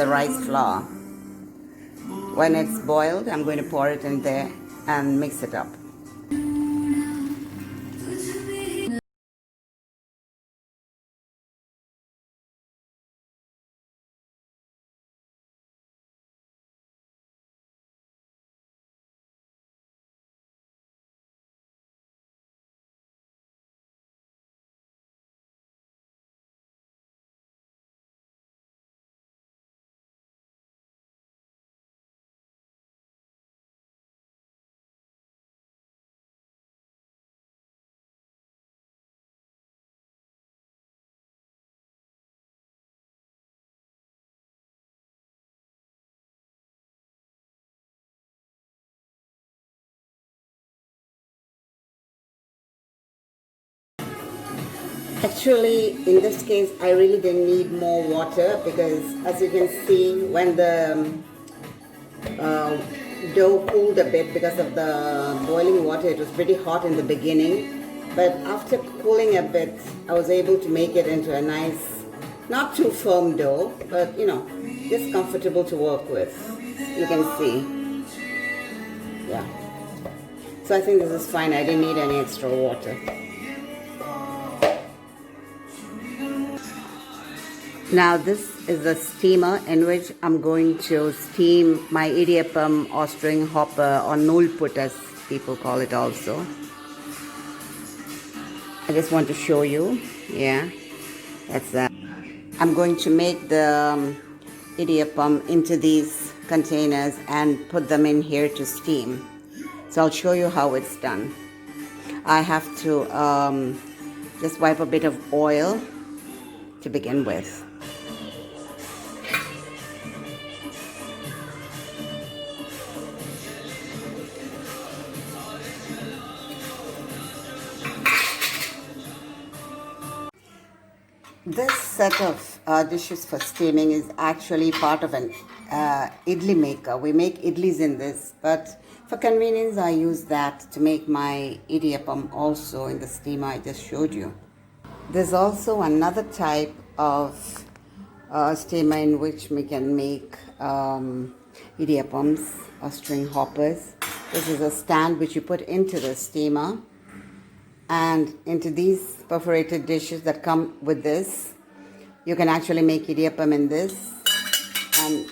the rice flour. When it's boiled, I'm going to pour it in there and mix it up. Actually, in this case, I really didn't need more water because, as you can see, when the dough cooled a bit because of the boiling water, it was pretty hot in the beginning. But after cooling a bit, I was able to make it into a nice, not too firm dough, but just comfortable to work with. You can see. Yeah. So I think this is fine. I didn't need any extra water. Now this is the steamer in which I'm going to steam my idiyappam or string hopper or Nool puttu as people call it also. I just want to show you. Yeah, that's that. I'm going to make the idiyappam into these containers and put them in here to steam. So I'll show you how it's done. I have to just wipe a bit of oil to begin with. This set of dishes for steaming is actually part of an idli maker. We make idlis in this, but for convenience I use that to make my idiyappam also in the steamer I just showed you. There's also another type of steamer in which we can make idiyappams or string hoppers. This is a stand which you put into the steamer and into these perforated dishes that come with this. You can actually make idiyappam in this and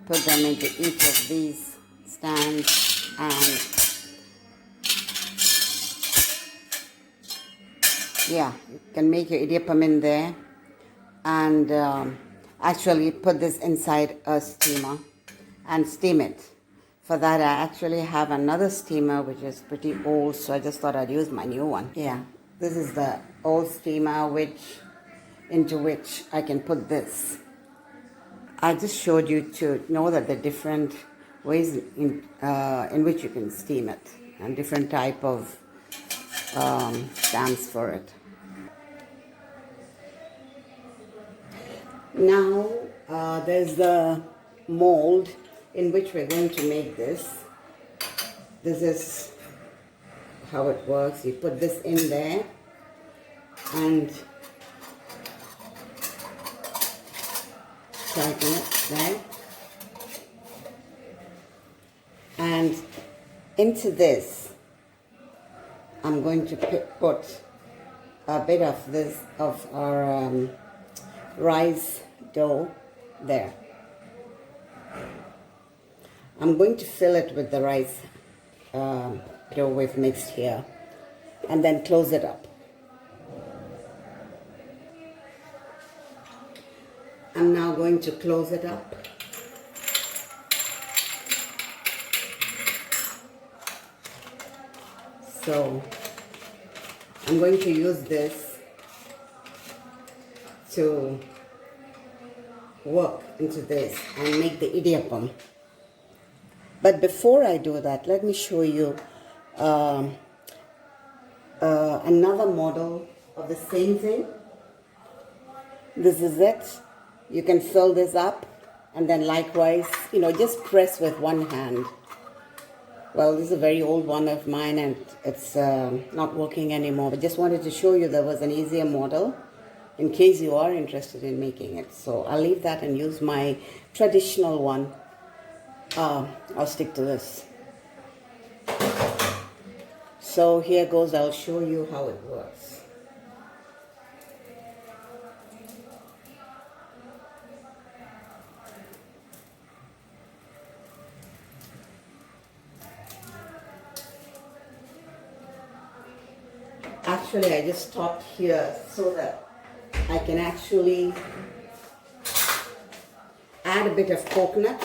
put them into each of these stands, and yeah, you can make your idiyappam in there and actually put this inside a steamer and steam it. For that, I actually have another steamer which is pretty old, so I just thought I'd use my new one. Yeah, this is the old steamer into which I can put this. I just showed you to know that there are different ways in which you can steam it and different type of stands for it. Now there's the mold in which we're going to make this. This is how it works. You put this in there and tighten it there. And into this, I'm going to put a bit of our rice dough there. I'm going to fill it with the rice dough we've mixed here and then close it up. I'm now going to close it up. So I'm going to use this to work into this and make the idiyappam. But before I do that, let me show you another model of the same thing. This is it. You can fill this up and then likewise, just press with one hand. Well, this is a very old one of mine and it's not working anymore. But just wanted to show you there was an easier model in case you are interested in making it. So I'll leave that and use my traditional one. I'll stick to this. So here goes, I'll show you how it works. Actually, I just stopped here so that I can actually add a bit of coconut.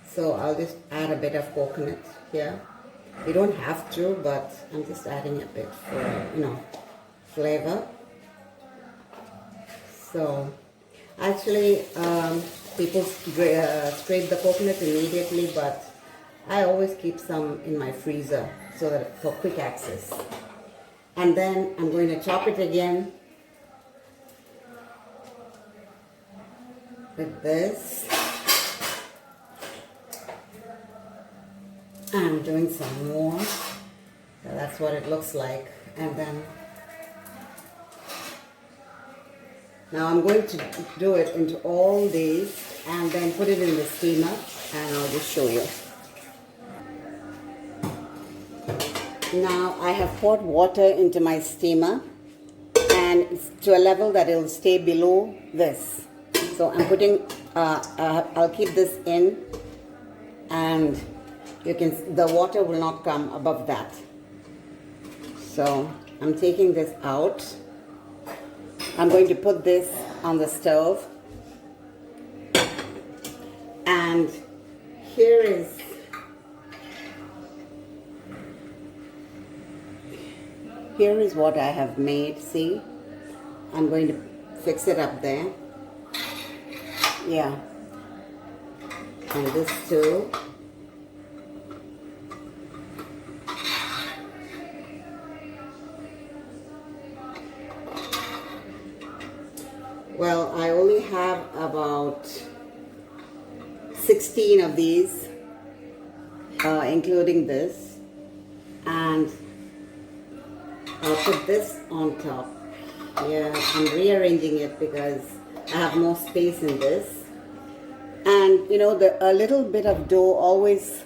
So I'll just add a bit of coconut here. You don't have to, but I'm just adding a bit for, flavor. So actually, people scrape the coconut immediately, but I always keep some in my freezer so that for quick access. And then I'm going to chop it again with this. I'm doing some more. So that's what it looks like. And then now I'm going to do it into all these and then put it in the steamer, and I'll just show you. Now I have poured water into my steamer, and it's to a level that it'll stay below this. So I'm putting, I'll keep this in, and the water will not come above that. So I'm taking this out. I'm going to put this on the stove, and here is what I have made. See, I'm going to fix it up there. Yeah, and this too. Well, I only have about 16 of these, including this, and I'll put this on top. Yeah, I'm rearranging it because I have more space in this. And a little bit of dough always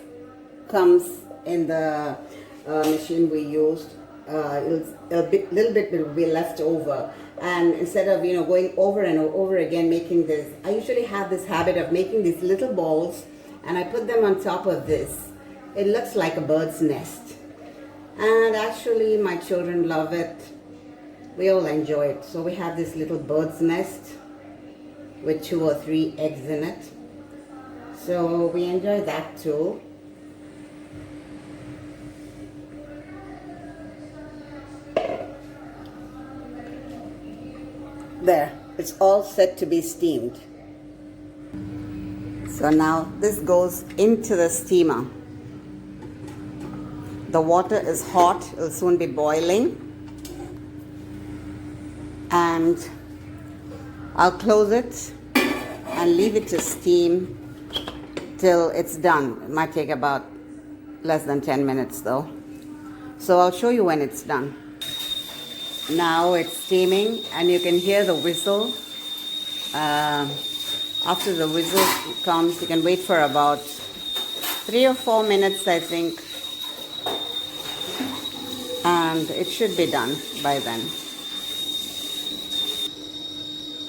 comes in the machine we used. Little bit will be left over. And instead of going over and over again making this, I usually have this habit of making these little balls, and I put them on top of this. It looks like a bird's nest. And actually my children love it. We all enjoy it. So we have this little bird's nest with 2 or 3 eggs in it. So we enjoy that too. There, it's all set to be steamed. So now this goes into the steamer. The water is hot, it will soon be boiling. And I'll close it and leave it to steam till it's done. It might take about less than 10 minutes though. So I'll show you when it's done. Now it's steaming and you can hear the whistle. After the whistle comes, you can wait for about 3 or 4 minutes, I think. And it should be done by then.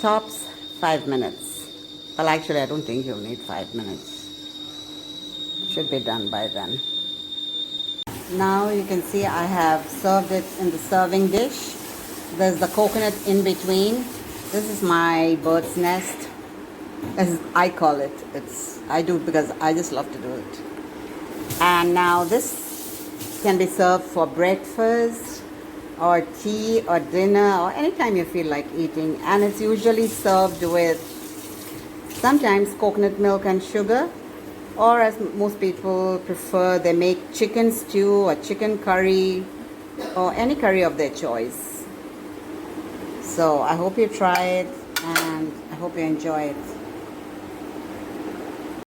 Tops 5 minutes. Well, actually, I don't think you'll need 5 minutes. It should be done by then. Now you can see I have served it in the serving dish. There's the coconut in between. This is my bird's nest, as I call it. I do it because I just love to do it. And now this can be served for breakfast or tea or dinner or anytime you feel like eating. And it's usually served with sometimes coconut milk and sugar, or as most people prefer, they make chicken stew or chicken curry or any curry of their choice. So I hope you try it and I hope you enjoy it.